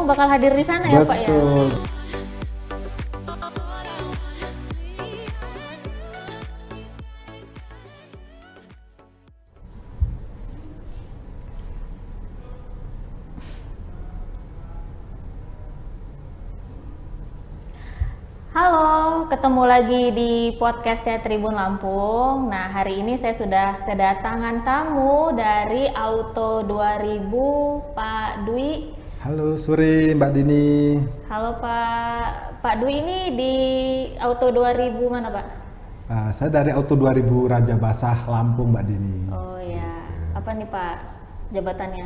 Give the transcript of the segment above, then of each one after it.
Lampung bakal hadir di sana ya Pak ya? Betul. Halo, ketemu lagi di podcastnya Tribun Lampung. Nah, hari ini saya sudah kedatangan tamu dari Auto 2000, Pak Dwi. Halo sore Mbak Dini. Halo Pak Dwi, ini di Auto 2000 mana Pak? Saya dari Auto 2000 Raja Basah Lampung Mbak Dini. Oh ya, apa nih Pak jabatannya?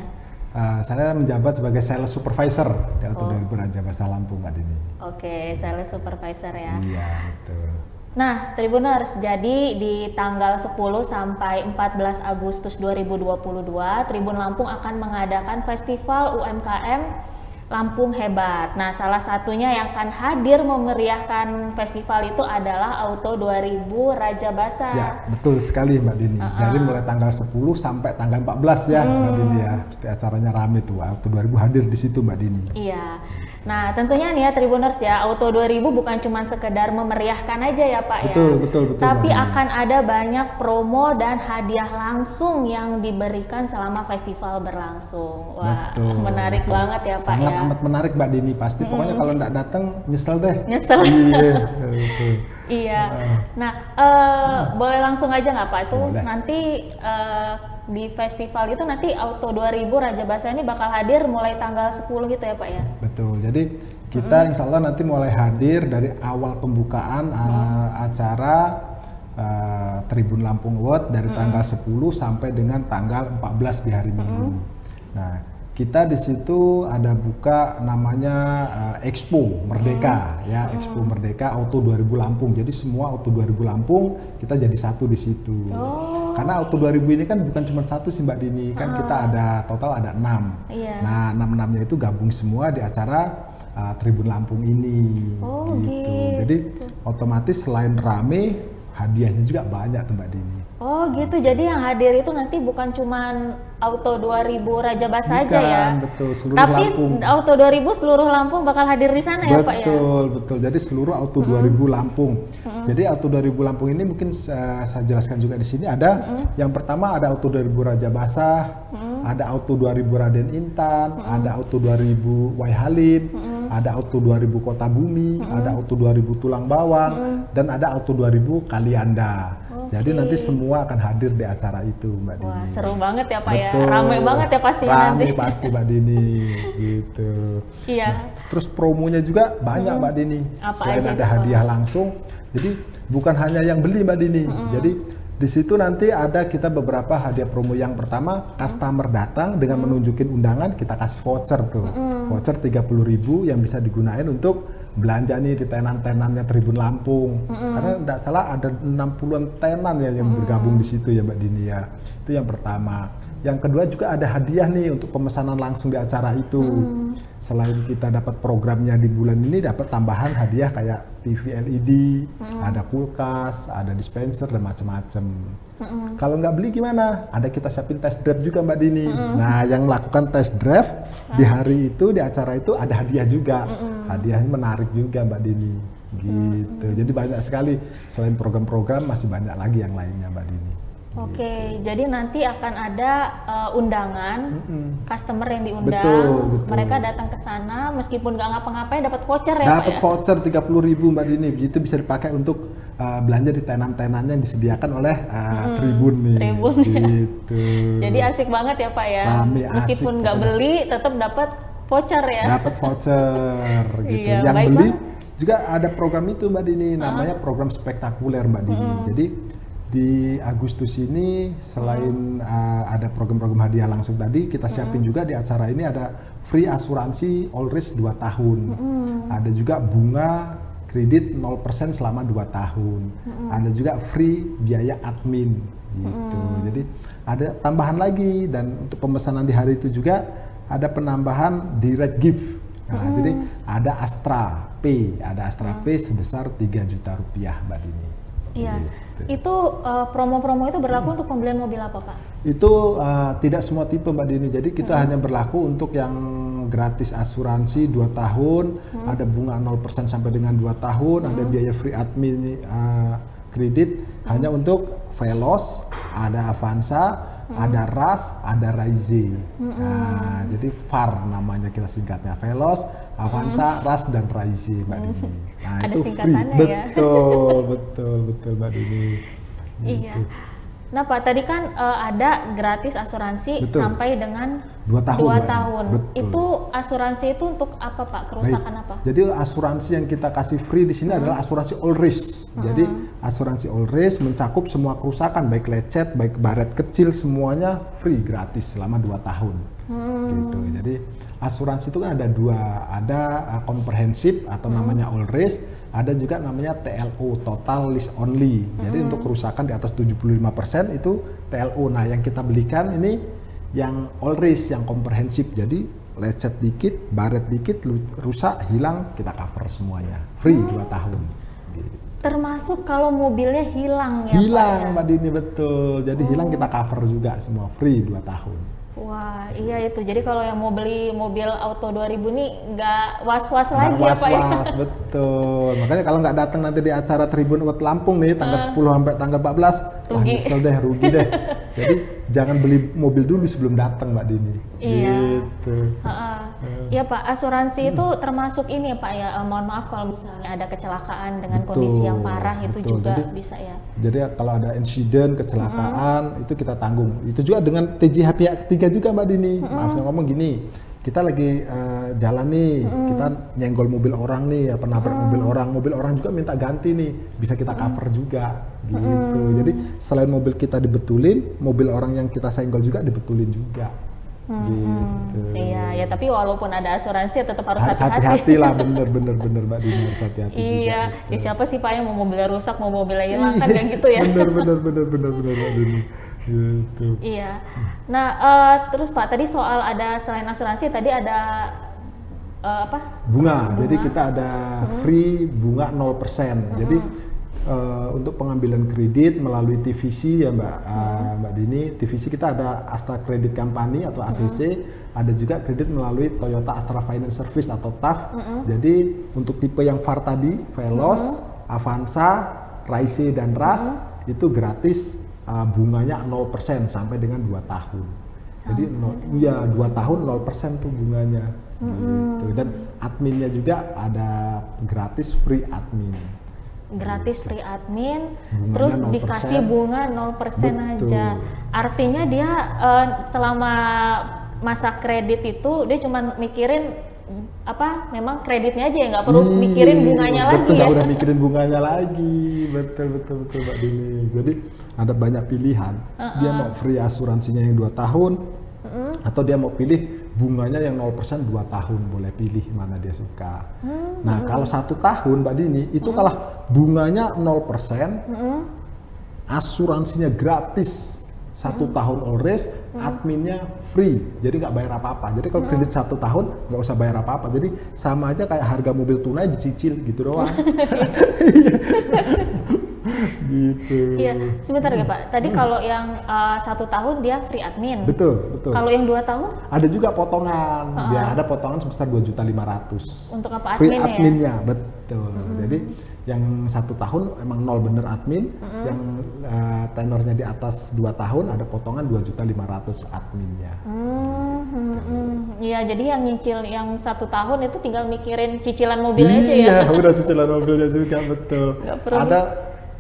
Saya menjabat sebagai sales supervisor di Auto 2000 Raja Basah Lampung Mbak Dini. Oke, sales supervisor ya. Iya betul. Nah, Tribuners, jadi di tanggal 10 sampai 14 Agustus 2022, Tribun Lampung akan mengadakan Festival UMKM Lampung Hebat. Nah, salah satunya yang akan hadir memeriahkan festival itu adalah Auto 2000 Raja Basah. Ya, betul sekali Mbak Dini. Dari mulai tanggal 10 sampai tanggal 14 ya Mbak Dini ya. Pasti acaranya rame tuh. Auto 2000 hadir di situ Mbak Dini. Iya. Nah, tentunya nih ya Tribuners ya, Auto 2000 bukan cuma sekedar memeriahkan aja ya Pak Betul, ya. betul. Tapi Mbak Dini. akan ada banyak promo dan hadiah langsung yang diberikan selama festival berlangsung. Wah, Betul, menarik betul. banget ya Pak Sangat ya. amat menarik Mbak Dini. Pasti pokoknya kalau nggak datang nyesel deh. Nyesel. Iya, betul. Iya. Nah, boleh langsung aja nggak Pak? Itu Boleh. nanti di festival itu nanti Auto 2000 Raja Basah ini bakal hadir mulai tanggal 10 gitu ya Pak ya? Betul. Jadi kita insya Allah nanti mulai hadir dari awal pembukaan acara Tribun Lampung Award dari tanggal 10 sampai dengan tanggal 14 di hari Minggu. Nah, kita di situ ada buka namanya Expo Merdeka ya, Expo Merdeka Auto 2000 Lampung. Jadi semua Auto 2000 Lampung kita jadi satu di situ. Karena Auto 2000 ini kan bukan cuma satu sih Mbak Dini, kan kita ada total ada 6. Iya. Nah, 6-6-nya itu gabung semua di acara Tribun Lampung ini. Oh, gitu. Jadi otomatis selain rame, hadiahnya juga banyak tuh Mbak Dini. Oh gitu, jadi yang hadir itu nanti bukan cuman Auto 2000 Raja Basah aja ya? Betul, seluruh Tapi Lampung. Auto 2000 seluruh Lampung bakal hadir di sana ya Pak ya? Betul. Jadi seluruh Auto 2000 Lampung. Jadi Auto 2000 Lampung ini mungkin saya jelaskan juga di sini ada yang pertama ada Auto 2000 Raja Basah, ada Auto 2000 Raden Intan, ada Auto 2000 Waihalim, ada Auto 2000 Kota Bumi, ada Auto 2000 Tulang Bawang, dan ada Auto 2000 Kalianda. Jadi nanti semua akan hadir di acara itu Mbak Dini. Wah seru banget ya Pak Betul. ya, rame banget ya pastinya nanti. Rame pasti Mbak Dini, gitu. Iya. Terus promonya juga banyak Mbak Dini. Apa Selain aja ada itu, hadiah langsung, jadi bukan hanya yang beli Mbak Dini. Jadi di situ nanti ada kita beberapa hadiah promo. Yang pertama, customer datang dengan menunjukin undangan, kita kasih voucher tuh. Voucher 30.000 yang bisa digunain untuk belanja nih di tenan-tenannya Tribun Lampung. Karena tidak salah ada 60-an tenan ya yang bergabung di situ ya Mbak Dini ya. Itu yang pertama. Yang kedua juga ada hadiah nih untuk pemesanan langsung di acara itu. Selain kita dapat programnya di bulan ini, dapat tambahan hadiah kayak TV LED, ada kulkas, ada dispenser dan macam-macam. Kalau nggak beli gimana? Ada kita siapin test drive juga Mbak Dini. Nah, yang melakukan test drive di hari itu, di acara itu ada hadiah juga. Hadiahnya menarik juga Mbak Dini. Gitu. Jadi banyak sekali. Selain program-program masih banyak lagi yang lainnya Mbak Dini. Oke, jadi nanti akan ada undangan, customer yang diundang, Betul. mereka datang ke sana meskipun nggak ngapa-ngapain dapat voucher ya Pak Dapat ya? voucher 30.000 Mbak Dini. Itu bisa dipakai untuk belanja di tenan-tenannya yang disediakan oleh Tribun nih. Tribun, ya. Gitu. Jadi asik banget ya Pak ya, Rame, meskipun asik nggak pokoknya. beli tetap dapat voucher ya? Dapat voucher gitu. Iya, Yang baik beli banget. juga ada program itu Mbak Dini, namanya program spektakuler Mbak Dini. Jadi di Agustus ini selain ada program-program hadiah langsung tadi, kita siapin juga di acara ini ada free asuransi all risk 2 tahun. Ada juga bunga kredit 0% selama 2 tahun. Ada juga free biaya admin gitu. Jadi ada tambahan lagi, dan untuk pemesanan di hari itu juga ada penambahan direct gift. Nah, jadi ada Astra P sebesar 3 juta rupiah Mbak Dini. Iya. Gitu. Itu promo-promo itu berlaku untuk pembelian mobil apa Pak? Itu tidak semua tipe Mbak Dini, jadi kita hanya berlaku untuk yang gratis asuransi 2 tahun, ada bunga 0% sampai dengan 2 tahun, ada biaya free admin kredit hanya untuk Veloz, ada Avanza, ada RAS, ada Raize. Nah, jadi VAR namanya kita singkatnya, Veloz, Avanza, RAS dan Raize, Mbak Dini. Nah, Ada itu free. singkatannya ya. Betul Mbak Dini. Iya. Gitu. Nah Pak, tadi kan ada gratis asuransi Betul. sampai dengan 2 tahun. 2 Mbak Dini. tahun. Betul. Itu asuransi itu untuk apa Pak? Kerusakan apa? Jadi asuransi yang kita kasih free di sini adalah asuransi all risk. Jadi asuransi all risk mencakup semua kerusakan, baik lecet, baik baret kecil, semuanya free gratis selama 2 tahun. Gitu. Jadi asuransi itu kan ada dua, ada komprehensif atau namanya all risk, ada juga namanya TLO, total list only. Jadi untuk kerusakan di atas 75% itu TLO. Nah, yang kita belikan ini yang all risk, yang komprehensif. Jadi lecet dikit, baret dikit, rusak, hilang, kita cover semuanya. Free 2 tahun. Gitu. Termasuk kalau mobilnya hilang ya Hilang, Pak ya? Mbak Dini, betul. Jadi hilang kita cover juga semua, free 2 tahun. Wah, iya itu. Jadi kalau yang mau beli mobil auto 2000 nih nggak was-was Nggak lagi ya Pak ya? was-was, betul. Makanya kalau nggak datang nanti di acara Tribun Award Lampung nih, tanggal 10 sampai tanggal 14, wah Rugi. nyesel deh, rugi deh. Jadi jangan beli mobil dulu sebelum datang, Mbak Dini. Iya. Gitu. Iya Pak, asuransi itu termasuk ini ya Pak ya. Mohon maaf kalau misalnya ada kecelakaan dengan Betul, kondisi yang parah itu betul. juga Jadi- bisa ya. Jadi kalau ada insiden kecelakaan itu kita tanggung. Itu juga dengan TJH pihak ketiga juga, Mbak Dini. Maaf saya ngomong gini, kita lagi jalan nih, kita nyenggol mobil orang nih, apa nabrak mobil orang juga minta ganti nih, bisa kita cover juga, gitu. Jadi selain mobil kita dibetulin, mobil orang yang kita senggol juga dibetulin juga, gitu. Iya, ya tapi walaupun ada asuransi tetap harus Harus hati-hati. hati-hati lah, bener Mbak Dini, harus hati-hati juga. Iya, gitu. ya siapa sih Pak yang mau mobilnya rusak, mau mobilnya hilang kan kayak gitu ya. Bener Mbak Dini. Gitu. Iya. Nah, terus Pak tadi soal ada selain asuransi tadi ada apa? Bunga. Jadi kita ada free bunga 0%. Jadi untuk pengambilan kredit melalui TVC ya Mbak Dini, TVC kita ada Astra Credit Company atau ACC, ada juga kredit melalui Toyota Astra Finance Service atau TAF. Jadi untuk tipe yang VAR tadi, Veloz, Avanza, Raize dan RAS itu gratis, bunganya 0% sampai dengan 2 tahun. Jadi 2 tahun 0% tuh bunganya. Gitu. Dan adminnya juga ada gratis free admin. Gratis free admin, Bunganya terus 0%. dikasih bunga 0% Betul. aja. Artinya dia selama masa kredit itu dia cuma mikirin apa? Memang kreditnya aja ya, nggak perlu mikirin bunganya lagi betul, ya. nggak udah mikirin bunganya lagi. Betul Mbak Dini. Jadi ada banyak pilihan. Dia mau free asuransinya yang 2 tahun, atau dia mau pilih bunganya yang 0% 2 tahun, boleh pilih mana dia suka. Nah, kalau 1 tahun Mbak Dini itu kalah bunganya 0%, asuransinya gratis 1 tahun all risk, adminnya free, jadi nggak bayar apa-apa. Jadi kalau kredit 1 tahun nggak usah bayar apa-apa. Jadi sama aja kayak harga mobil tunai dicicil gitu doang. Gitu. Iya, sebentar ya Pak. Tadi kalau yang 1 tahun dia free admin. Betul. Kalau yang 2 tahun Ada juga potongan, dia ada potongan sebesar 2.500.000. untuk apa Free adminnya ya? adminnya, betul. Jadi yang 1 tahun emang 0 bener admin, yang tenornya di atas 2 tahun ada potongan 2.500.000 adminnya. Iya, jadi yang nyicil yang 1 tahun itu tinggal mikirin cicilan mobilnya aja ya. Iya, udah cicilan mobilnya juga, betul. Nggak perlu. Ada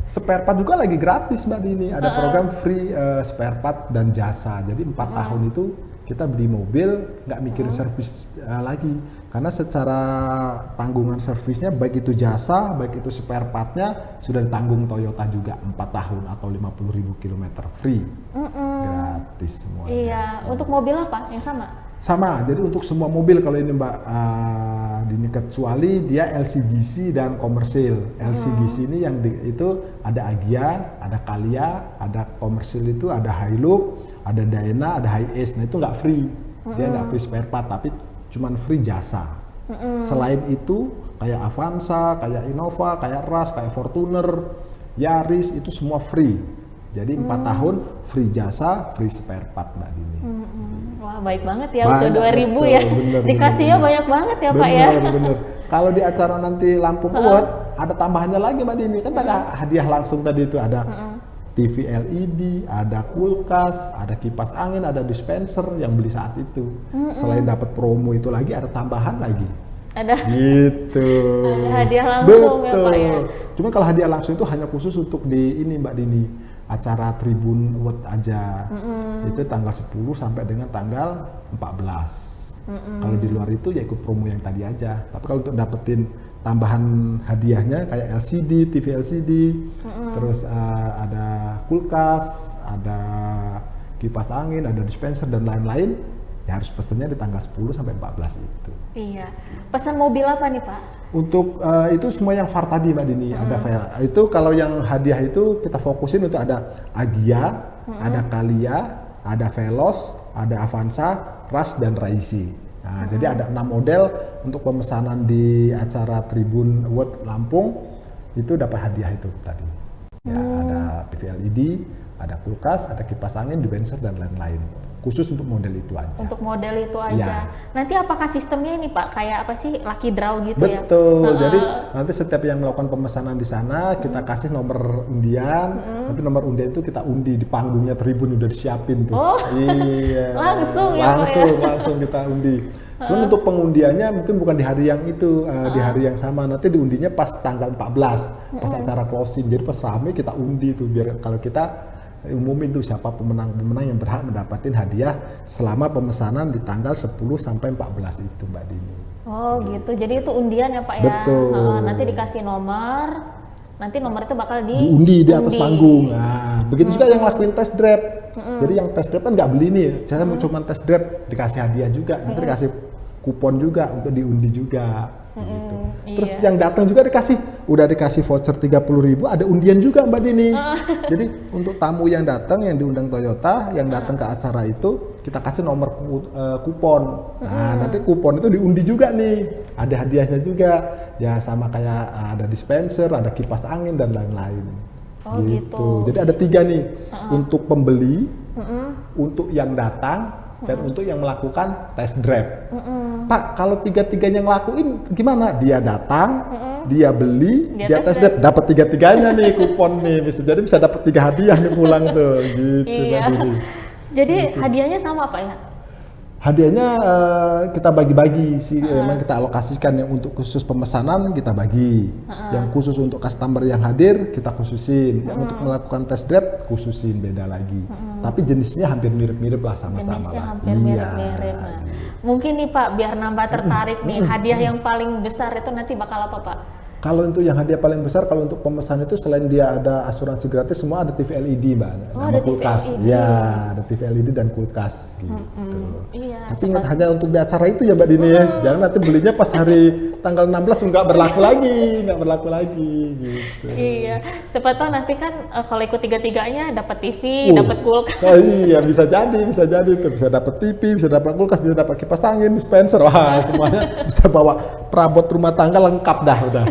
spare part juga lagi gratis Mbak Dini, ada program free spare part dan jasa. Jadi 4 tahun itu kita beli mobil nggak mikirin servis lagi, karena secara tanggungan servisnya baik itu jasa, baik itu spare partnya sudah ditanggung Toyota juga 4 tahun atau 50.000 km free, gratis semuanya. Iya, untuk mobil apa yang sama? Sama, jadi untuk semua mobil kalau ini Mbak Dini, kecuali dia LCGC dan komersil. LCGC ini yang itu ada Agya, ada Kalia, ada komersil itu ada Hilux, ada Dayna, ada Hiace. Nah itu nggak free, dia nggak free spare part, tapi cuman free jasa. Selain itu kayak Avanza, kayak Innova, kayak RAS, kayak Fortuner, Yaris itu semua free. Jadi 4 tahun free jasa, free spare part Mbak Dini. Wah Wah, baik banget ya, Banyak, udah 2000 betul, ya. bener, Dikasihnya bener. banyak banget ya Pak ya. Bener. Kalau di acara nanti Lampung Award ada tambahannya lagi Mbak Dini, kan ada hadiah langsung tadi itu, ada TV LED, ada kulkas, ada kipas angin, ada dispenser yang beli saat itu. Selain dapat promo itu lagi ada tambahan lagi. Ada Gitu. ada hadiah langsung ya Pak ya. Cuma kalau hadiah langsung itu hanya khusus untuk di ini Mbak Dini, acara Tribun Award aja. Itu tanggal 10 sampai dengan tanggal 14. Kalau di luar itu ya ikut promo yang tadi aja. Tapi kalau untuk dapetin tambahan hadiahnya kayak LCD, TV LCD, terus ada kulkas, ada kipas angin, ada dispenser dan lain-lain, ya harus pesennya di tanggal 10 sampai 14 itu. Iya. Pesan mobil apa nih Pak? Untuk itu semua yang VAR tadi Mbak Dini, ada itu kalau yang hadiah itu kita fokusin untuk ada Agia, ada Kalia, ada Veloz, ada Avanza, Rush dan Raisi. Nah, jadi ada 6 model untuk pemesanan di acara Tribun Award Lampung itu dapat hadiah itu tadi. Ya, ada TV LED, ada kulkas, ada kipas angin, dispenser dan lain-lain. Khusus untuk model itu aja. Untuk model itu aja. Ya. Nanti apakah sistemnya ini Pak kayak apa sih, lucky draw gitu ya? Betul. Jadi nanti setiap yang melakukan pemesanan di sana kita kasih nomor undian. Nanti nomor undian itu kita undi di panggungnya Tribun udah disiapin tuh. Oh. Iya. Langsung ya, Pak ya? Langsung kita undi. Cuman untuk pengundiannya mungkin bukan di hari yang itu, di hari yang sama. Nanti diundinya pas tanggal 14, pas acara closing. Jadi pas rame kita undi tuh biar kalau kita umumin tuh siapa pemenang yang berhak mendapatkan hadiah selama pemesanan di tanggal 10 sampai 14 itu Mbak Dini. Oh gitu, jadi itu undian ya Pak ya? Betul. Nanti dikasih nomor, nanti nomor itu bakal diundi di atas panggung. Nah, begitu juga yang lakuin test drive. Jadi yang test drive kan nggak beli nih, saya mau cuma test drive, dikasih hadiah juga, nanti dikasih kupon juga untuk diundi juga. Gitu. Terus yang datang juga udah dikasih voucher 30.000, ada undian juga Mbak Dini. Jadi untuk tamu yang datang yang diundang Toyota, yang datang ke acara itu kita kasih nomor kupon. Nah nanti kupon itu diundi juga nih, ada hadiahnya juga. Ya sama kayak ada dispenser, ada kipas angin dan lain-lain. Oh gitu. Jadi ada 3 nih untuk pembeli, untuk yang datang dan untuk yang melakukan test drive. Pak, kalau 3-tiganya ngelakuin gimana? Dia datang, dia beli, dia test drive, dapat 3-tiganya nih kupon nih. Jadi bisa dapat 3 hadiah nih pulang tuh. Gitu. Iya. Jadi hadiahnya sama Pak ya? Hadiahnya kita bagi-bagi sih, memang kita alokasikan yang untuk khusus pemesanan kita bagi, yang khusus untuk customer yang hadir kita khususin, yang untuk melakukan test drive khususin beda lagi. Tapi jenisnya hampir mirip-mirip lah sama-sama. Jenisnya hampir mirip-mirip. Nah, mungkin nih Pak, biar nambah tertarik nih, hadiah yang paling besar itu nanti bakal apa Pak? Kalau untuk yang hadiah paling besar, kalau untuk pemesan itu selain dia ada asuransi gratis, semua ada TV LED Mbak, ada kulkas. TV LED. Ya, ada TV LED dan kulkas gitu. Iya. Tapi ingat hanya untuk di acara itu ya Mbak Dini ya. Jangan nanti belinya pas hari tanggal 16 nggak berlaku lagi gitu. Iya. Siapa tahu nanti kan kalau ikut 3-tiganya dapat TV, dapat kulkas. Oh, iya bisa jadi tuh, bisa dapat TV, bisa dapat kulkas, bisa dapat kipas angin, dispenser. Wah, semuanya bisa bawa perabot rumah tangga lengkap dah udah.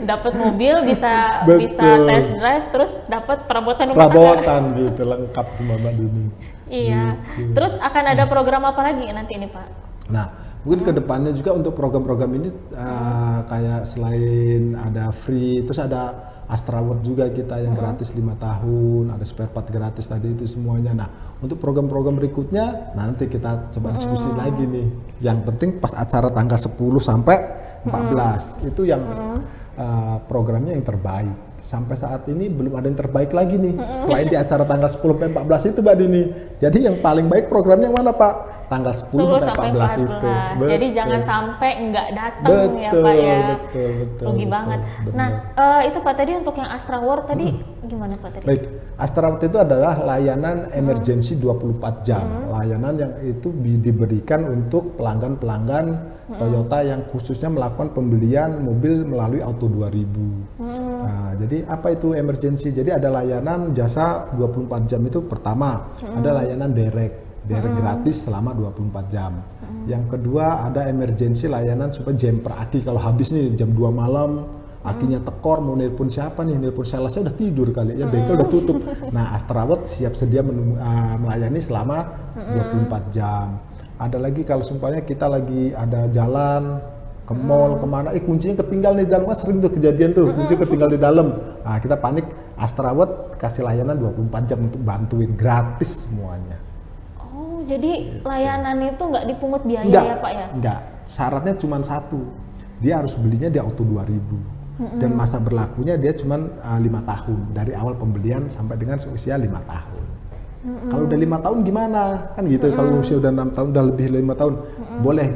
Dapat mobil, bisa test drive, terus dapat perabotan rumah tangga gitu, lengkap semua Mbak Dini. Iya. Gitu. Terus akan ada program apa lagi nanti ini Pak? Nah, mungkin kedepannya juga untuk program-program ini kayak selain ada free, terus ada Astra Award juga kita yang gratis 5 tahun, ada spare part gratis tadi itu semuanya. Nah, untuk program-program berikutnya nanti kita coba diskusi lagi nih. Yang penting pas acara tanggal 10 sampai 14 itu yang programnya yang terbaik. Sampai saat ini belum ada yang terbaik lagi nih selain di acara tanggal 10 sampai 14 itu Mbak Dini. Jadi yang paling baik programnya yang mana Pak? Tanggal 10 sampai 14 itu. Jadi jangan sampai nggak datang ya Pak ya. Betul. Rugi banget. Nah, itu Pak tadi untuk yang Astra Award tadi gimana Pak tadi? Baik, Astra Award itu adalah layanan emergency 24 jam. Layanan yang itu diberikan untuk pelanggan-pelanggan Toyota yang khususnya melakukan pembelian mobil melalui Auto 2000. Nah, jadi apa itu emergency? Jadi ada layanan jasa 24 jam itu pertama, ada layanan direct gratis selama 24 jam. Yang kedua ada emergency layanan supaya jam per aki kalau habis nih jam 2 malam Akhirnya tekor, mau nelpon siapa nih, nelpon salesnya udah tidur kali ya, bengkel udah tutup. Nah, Astrawet siap sedia melayani selama 24 jam. Ada lagi kalau sumpahnya kita lagi ada jalan ke mall kemana, kuncinya ketinggal di dalam, kan sering tuh kejadian tuh, kunci ketinggal di dalam. Nah, kita panik, Astrawet kasih layanan 24 jam untuk bantuin, gratis semuanya. Oh, jadi layanan itu nggak dipungut biaya Enggak, ya Pak ya? enggak, syaratnya cuma satu, dia harus belinya di Auto 2000. Dan masa berlakunya dia cuma 5 tahun, dari awal pembelian sampai dengan usia 5 tahun. Kalau udah 5 tahun gimana? Kan gitu, kalau usia udah 6 tahun, udah lebih 5 tahun, boleh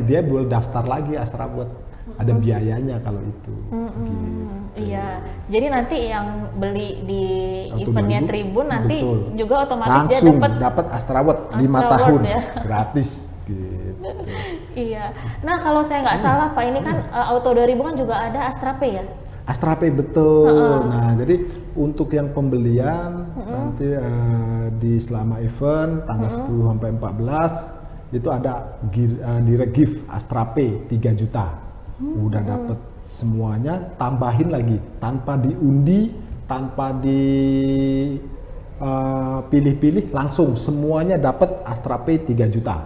daftar lagi Astrawet. Ada biayanya kalau itu. Gitu. Iya, jadi nanti yang beli di Auto eventnya 2000, Tribun nanti betul. juga otomatis langsung dia dapat Astrawet 5 Astrawet tahun ya. gratis. Gitu. Iya. Nah, kalau saya nggak salah Pak, ini kan Auto 2000 kan juga ada Astra Pay ya? Astra Pay betul. Nah, jadi untuk yang pembelian nanti di selama event tanggal 10 sampai 14 itu ada direct gift Astra Pay 3 juta. Udah dapet semuanya, tambahin lagi tanpa diundi, tanpa pilih-pilih, langsung semuanya dapat Astra Pay 3 juta.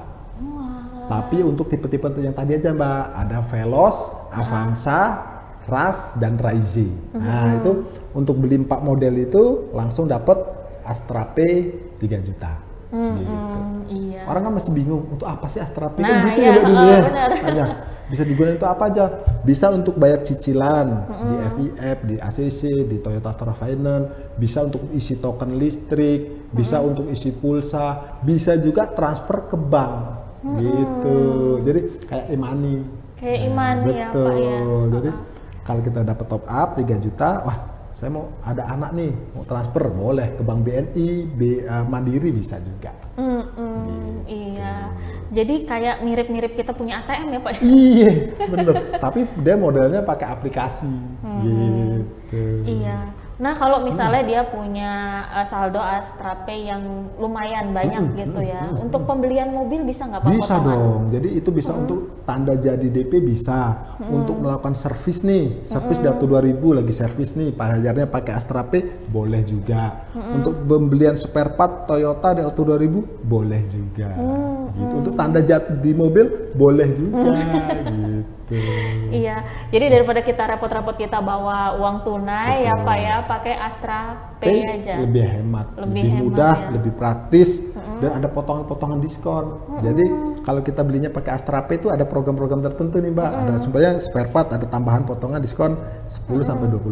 Tapi untuk tipe-tipe yang tadi aja Mbak, ada Veloz, Avanza, Rush, dan Raize. Nah, itu untuk beli 4 model itu langsung dapat Astra Pay 3 juta. Gitu. Iya. Orang kan masih bingung, untuk apa sih Astra Pay? Nah, Kan gitu iya, ya Mbak dulu ya. benar. Tanya, bisa digunakan untuk apa aja? Bisa untuk bayar cicilan di FIF, di ACC, di Toyota Astra Finance, bisa untuk isi token listrik, bisa untuk isi pulsa, bisa juga transfer ke bank. Gitu. Jadi kayak e-money. Kayak e-money ya betul. Pak ya. Jadi kalau kita dapat top up 3 juta, wah saya mau ada anak nih, mau transfer, boleh ke Bank BNI, Mandiri bisa juga. Iya. Jadi kayak mirip-mirip kita punya ATM ya Pak? Iya, bener. Tapi dia modelnya pakai aplikasi. Gitu. Iya. Nah, kalau misalnya dia punya saldo Astra Pay yang lumayan banyak gitu ya, untuk pembelian mobil bisa nggak Pak? Bisa potongan? dong. Jadi itu bisa untuk tanda jadi DP bisa, untuk melakukan servis nih, servis di Auto 2000 lagi servis nih, pajarnya pakai Astra Pay boleh juga. Untuk pembelian spare part Toyota di Auto 2000 boleh juga. Gitu. Untuk tanda jadi di mobil boleh juga. Gitu. Iya. Jadi daripada kita repot-repot kita bawa uang tunai ya Pak ya, pakai Astra Pay aja. Lebih hemat, Lebih lebih hemat, mudah, ya. lebih praktis, dan ada potongan-potongan diskon. Jadi kalau kita belinya pakai Astra Pay itu ada program-program tertentu nih Mbak. Ada supaya spare part ada tambahan potongan diskon 10 sampai 20%.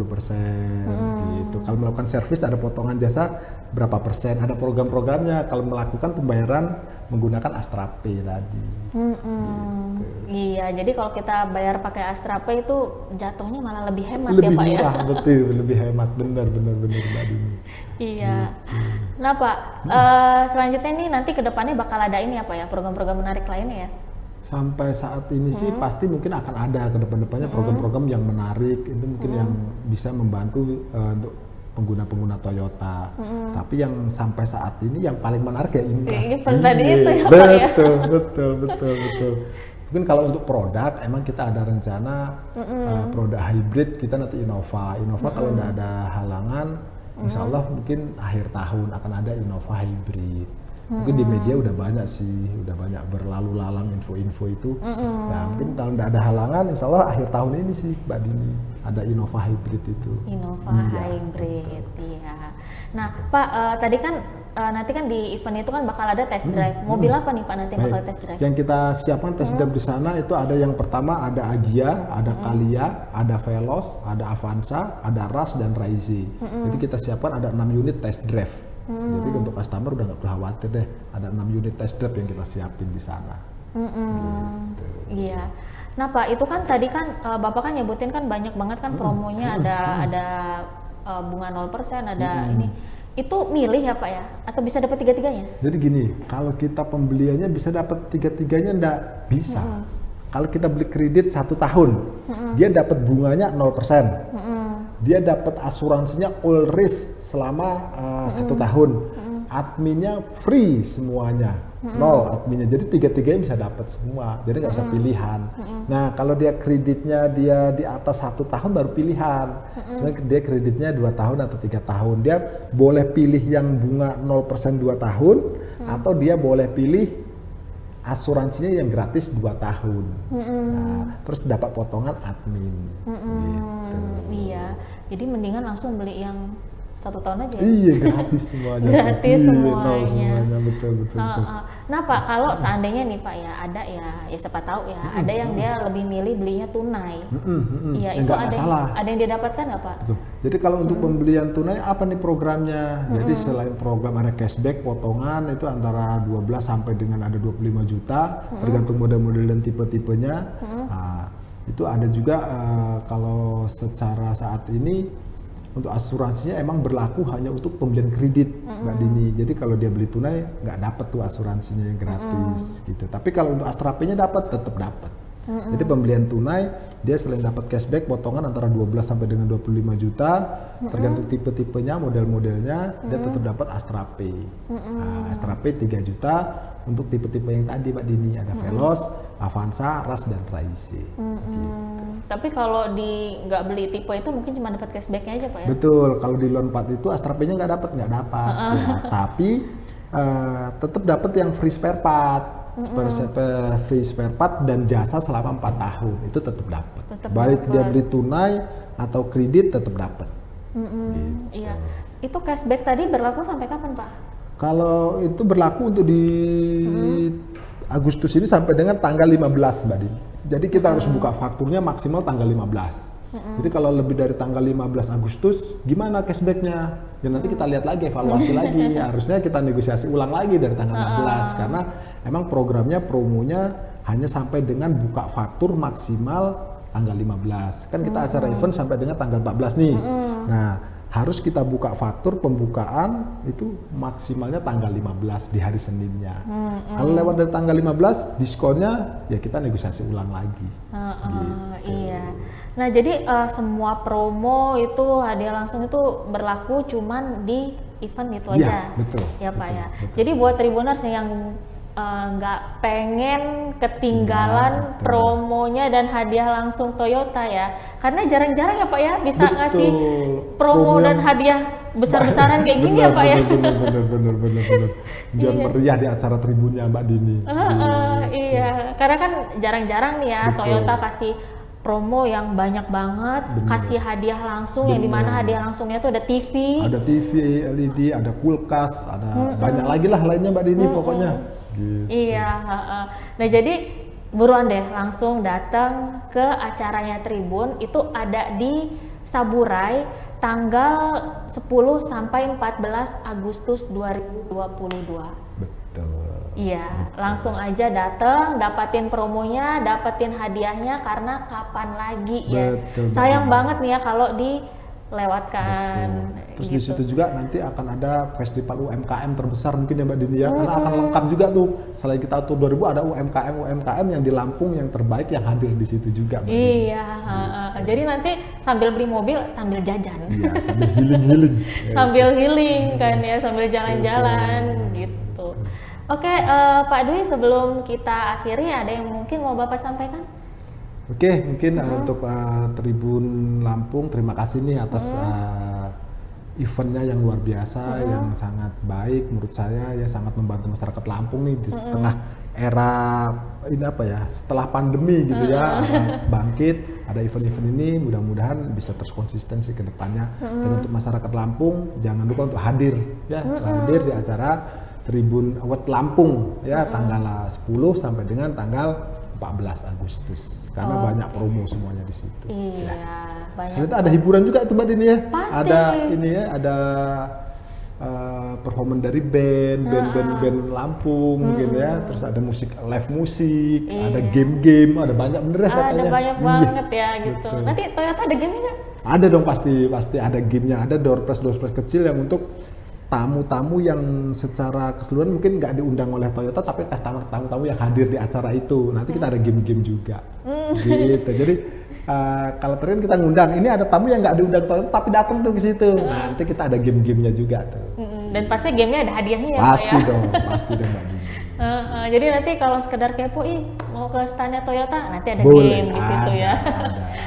Gitu. Kalau melakukan servis ada potongan jasa berapa persen. Ada program-programnya kalau melakukan pembayaran menggunakan Astra Pay tadi. Gitu. Iya, jadi kalau kita bayar pakai Astra Pay itu jatuhnya malah lebih hemat Lebih ya Pak ya. murah, betul, lebih hemat, benar Mbak Dini. Iya. Nah Pak, selanjutnya nih nanti kedepannya bakal ada ini apa ya, program-program menarik lainnya ya? Sampai saat ini sih pasti mungkin akan ada ke depan-depannya program-program yang menarik, itu mungkin yang bisa membantu untuk pengguna-pengguna Toyota. Tapi yang sampai saat ini yang paling menarik ya ini. Tadi itu ya Pak ya? Betul. Mungkin kalau untuk produk, emang kita ada rencana produk hybrid kita nanti Innova. Kalau nggak ada halangan, insya Allah mungkin akhir tahun akan ada Innova hybrid. Mungkin di media udah banyak sih, udah banyak berlalu lalang info-info itu. Nah, mungkin kalau nggak ada halangan, insya Allah akhir tahun ini sih Mbak Dini ada Innova hybrid itu. Innova hybrid, iya. Nah Pak, tadi kan nanti kan di event itu kan bakal ada test drive. Mobil apa nih Pak nanti yang bakal test drive? Yang kita siapkan test drive di sana itu ada yang pertama ada Agya, ada Calia, ada Veloz, ada Avanza, ada Rush, dan Raize. Jadi kita siapkan ada 6 unit test drive. Jadi untuk customer udah nggak perlu khawatir deh, ada 6 unit test drive yang kita siapin di sana. Gitu. Iya. Nah Pak, itu kan tadi kan Bapak kan nyebutin kan banyak banget kan promonya, ada bunga 0%, ada ini. Itu milih ya Pak ya? Atau bisa dapat tiga-tiganya? Jadi gini, kalau kita pembeliannya bisa dapat tiga-tiganya enggak bisa. Kalau kita beli kredit 1 tahun, dia dapat bunganya 0%. Dia dapat asuransinya all risk selama 1 tahun. adminnya free semuanya, nol adminnya. Jadi tiga-tiganya bisa dapat semua. Jadi nggak usah pilihan. Nah kalau dia kreditnya dia di atas 1 tahun baru pilihan. Sebenarnya dia kreditnya 2 tahun atau 3 tahun. Dia boleh pilih yang bunga 0% 2 tahun, atau dia boleh pilih asuransinya yang gratis 2 tahun. Nah, terus dapat potongan admin. Gitu. Iya, jadi mendingan langsung beli yang 1 tahun aja. Iya, gratis semuanya. Gratis Iya, semuanya. nol semuanya, betul. Nah Pak, kalau seandainya nih Pak ya, ada ya siapa tahu ya, ada yang dia lebih milih belinya tunai. Iya, itu Nggak masalah. ada yang dia dapatkan nggak Pak? Betul. Jadi kalau untuk pembelian tunai apa nih programnya? Jadi selain program ada cashback, potongan itu antara 12 sampai dengan ada 25 juta, tergantung model-model dan tipe-tipenya. Nah, itu ada juga kalau secara saat ini untuk asuransinya emang berlaku hanya untuk pembelian kredit, Mbak Dini. Jadi kalau dia beli tunai nggak dapat tuh asuransinya yang gratis gitu. Tapi kalau untuk Astrape-nya tetap dapat. Jadi pembelian tunai dia selain dapat cashback potongan antara 12 sampai dengan 25 juta, tergantung tipe-tipenya, model-modelnya, dia tetap dapat Astrape. Nah, Astrape 3 juta untuk tipe-tipe yang tadi Mbak Dini, ada Veloz, Avanza, Ras dan Raise. Gitu. Tapi kalau nggak beli tipe itu mungkin cuma dapat cashbacknya aja Pak ya? Betul, kalau di loan 4 itu Astrape-nya nggak dapat. Ya, tapi tetap dapat yang free spare part. Free spare part dan jasa selama 4 tahun itu tetap dapat. Baik dia beli tunai atau kredit tetap dapat. Gitu. Iya. Itu cashback tadi berlaku sampai kapan Pak? Kalau itu berlaku untuk di Agustus ini sampai dengan tanggal 15 Mbak Dini. Jadi kita harus buka fakturnya maksimal tanggal 15. Jadi kalau lebih dari tanggal 15 Agustus, gimana cashbacknya? Ya nanti kita lihat lagi, evaluasi lagi. Harusnya kita negosiasi ulang lagi dari tanggal 16 karena emang promonya hanya sampai dengan buka faktur maksimal tanggal 15. Kan kita acara event sampai dengan tanggal 14 nih. Nah, harus kita buka faktur pembukaan itu maksimalnya tanggal 15 di hari Seninnya. Kalau lewat dari tanggal 15, diskonnya ya kita negosiasi ulang lagi. Gitu. Iya. Nah jadi semua promo itu hadiah langsung itu berlaku cuman di event itu aja. Betul. Ya Pak betul, ya. betul. Jadi buat Tribuners yang nggak pengen ketinggalan promonya dan hadiah langsung Toyota ya, karena jarang-jarang ya Pak ya bisa ngasih promo dan hadiah besar-besaran kayak gini ya Pak ya. Bener. Biar meriah di acara tribunnya Mbak Dini. Iya, karena kan jarang-jarang nih ya Toyota kasih promo yang banyak banget, kasih hadiah langsung yang dimana hadiah langsungnya tuh ada TV, LED, ada kulkas, ada banyak lagi lah lainnya Mbak Dini pokoknya. Gitu. Iya, nah jadi buruan deh langsung datang ke acaranya Tribun, itu ada di Saburai tanggal 10 sampai 14 Agustus 2022. Betul. Iya, langsung aja datang, dapatin promonya, dapetin hadiahnya karena kapan lagi ya. Betul, sayang banget nih ya kalau dilewatkan. Terus gitu. di situ juga nanti akan ada festival UMKM terbesar mungkin ya Mbak Dini ya, karena akan lengkap juga tuh. Selain kita tuh 2000 ada UMKM yang di Lampung yang terbaik yang hadir di situ juga Mbak Dini. Iya, jadi nanti sambil beli mobil sambil jajan. Iya, sambil healing. Sambil healing kan ya, sambil jalan-jalan gitu. Oke, Pak Dwi, sebelum kita akhiri ada yang mungkin mau Bapak sampaikan? Oke, mungkin untuk Tribun Lampung, terima kasih nih atas eventnya yang luar biasa, yang sangat baik menurut saya, ya sangat membantu masyarakat Lampung nih di tengah era ini apa ya, setelah pandemi gitu ya, bangkit, ada event-event ini, mudah-mudahan bisa terus konsisten sih ke depannya. Dan untuk masyarakat Lampung, jangan lupa untuk hadir ya, hadir di acara Tribun Award Lampung ya, tanggal 10 sampai dengan tanggal 14 Agustus karena banyak promo semuanya di situ. Iya, ya. banyak. Ternyata ada hiburan juga tuh Mbak Dini ya. Pasti. Ada ini ya, ada performance dari band Lampung gitu ya. Terus ada live musik, ada game-game, ada banyak bener ya katanya. Ada banyak banget ya gitu. Betul. Nanti Toyota ada game nggak? Ada dong, pasti ada gamenya. Ada door prize kecil yang untuk tamu-tamu yang secara keseluruhan mungkin nggak diundang oleh Toyota, tapi tamu-tamu yang hadir di acara itu. Nanti kita ada game-game juga. Gitu. Jadi kalau terakhir kita ngundang, ini ada tamu yang nggak diundang Toyota tapi datang tuh ke situ. Nanti kita ada game-gamenya juga tuh. Dan pasti gamenya ada hadiahnya ya Pasti Pak ya? dong, pasti dong Mbak Dini. Jadi nanti kalau sekedar kepo, mau ke standnya Toyota, nanti ada Boleh, game di situ ya.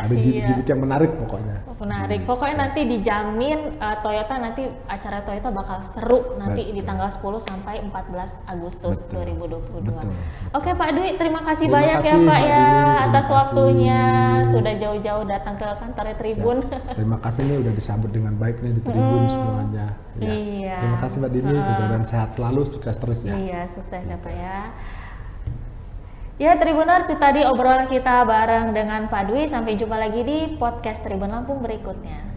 Ada gimmick-gimmick yang menarik pokoknya. Menarik. Pokoknya nanti dijamin Toyota nanti acara Toyota bakal seru nanti di tanggal 10 sampai 14 Agustus 2022. Betul. Oke Pak Dwi, terima kasih Terima banyak kasih, ya Pak Mbak ya Dini, terima atas kasih. waktunya sudah jauh-jauh datang ke kantor Tribun. Terima kasih nih udah disambut dengan baik nih di Tribun semuanya. Ya. Iya. Terima kasih Mbak Dini, mudah-mudahan sehat selalu, sukses terus ya. Iya, sukses ya Pak ya. Ya Tribuners, itu tadi obrolan kita bareng dengan Pak Dwi. Sampai jumpa lagi di podcast Tribun Lampung berikutnya.